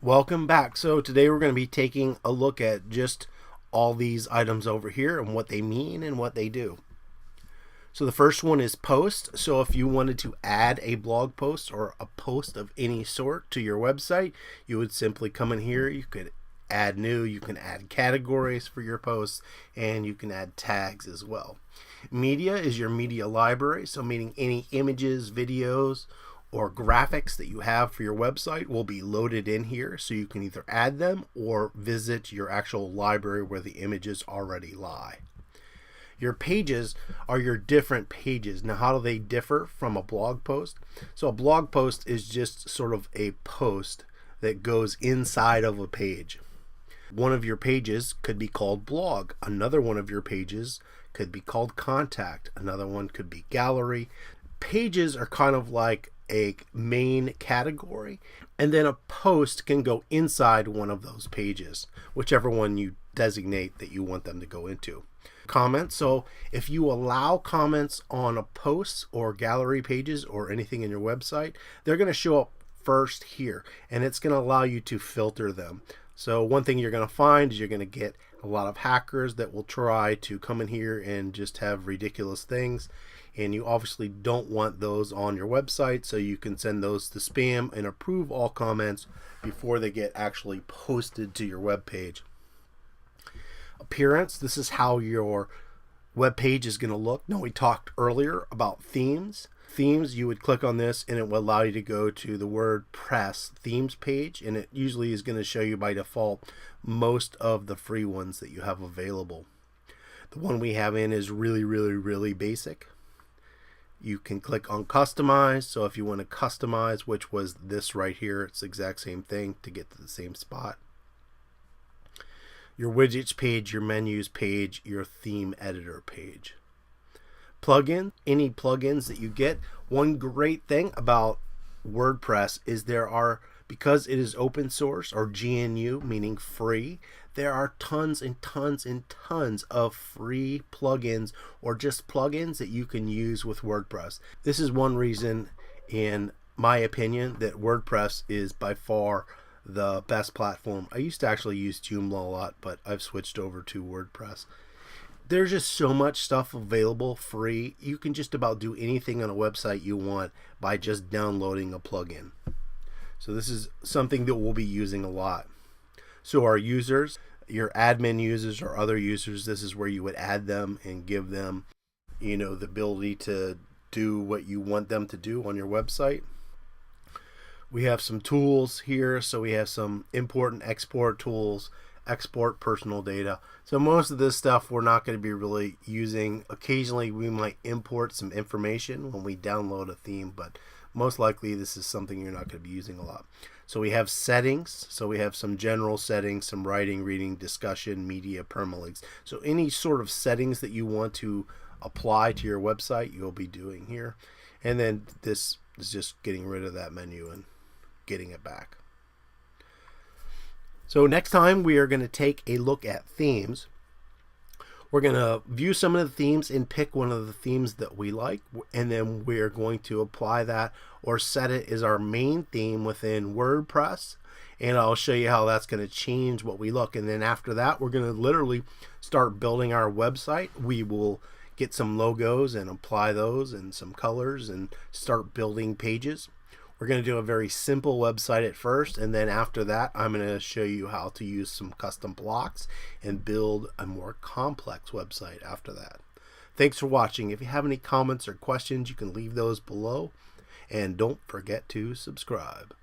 Welcome back. So today we're going to be taking a look at just all these items over here and what they mean and what they do. So the first one is post. So if you wanted to add a blog post or a post of any sort to your website, you would simply come in here. You could add new, you can add categories for your posts, and you can add tags as well. Media is your media library, so meaning any images, videos, or graphics that you have for your website will be loaded in here, so you can either add them or visit your actual library where the images already lie. Your pages are your different pages. Now, how do they differ from a blog post? So a blog post is just sort of a post that goes inside of a page. One of your pages could be called blog. Another one of your pages could be called contact. Another one could be gallery. Pages are kind of like a main category, and then a post can go inside one of those pages, whichever one you designate that you want them to go into. Comments. So if you allow comments on a post or gallery pages or anything in your website, they're going to show up first here, and it's going to allow you to filter them. So one thing you're going to find is you're going to get a lot of hackers that will try to come in here and just have ridiculous things, and you obviously don't want those on your website, so you can send those to spam and approve all comments before they get actually posted to your web page. Appearance. This is how your web page is going to look. Now, we talked earlier about themes. Themes, you would click on this and it will allow you to go to the WordPress themes page, and it usually is going to show you by default most of the free ones that you have available. The one we have in is really basic. You can click on customize. So if you want to customize, which was this right here, it's the exact same thing to get to the same spot. Your widgets page, your menus page, your theme editor page. Plugin, any plugins that you get. One great thing about WordPress is because it is open source or GNU, meaning free, there are tons and tons and tons of free plugins or just plugins that you can use with WordPress. This is one reason, in my opinion, that WordPress is by far the best platform. I used to actually use Joomla a lot, but I've switched over to WordPress. There's just so much stuff available free. You can just about do anything on a website you want by just downloading a plugin. So this is something that we'll be using a lot. So our users, your admin users or other users, this is where you would add them and give them, the ability to do what you want them to do on your website. We have some tools here. So we have some import and export tools, export personal data. So most of this stuff we're not going to be really using. Occasionally we might import some information when we download a theme, but most likely this is something you're not going to be using a lot. So we have settings. So we have some general settings, some writing, reading, discussion, media, permalinks. So any sort of settings that you want to apply to your website, you'll be doing here. And then this is just getting rid of that menu and getting it back. So next time we are going to take a look at themes. We're going to view some of the themes and pick one of the themes that we like, and then we're going to apply that or set it as our main theme within WordPress, and I'll show you how that's going to change what we look. And then after that, we're going to literally start building our website. We will get some logos and apply those and some colors and start building pages. We're going to do a very simple website at first, and then after that I'm going to show you how to use some custom blocks and build a more complex website after that. Thanks for watching. If you have any comments or questions, you can leave those below, and don't forget to subscribe.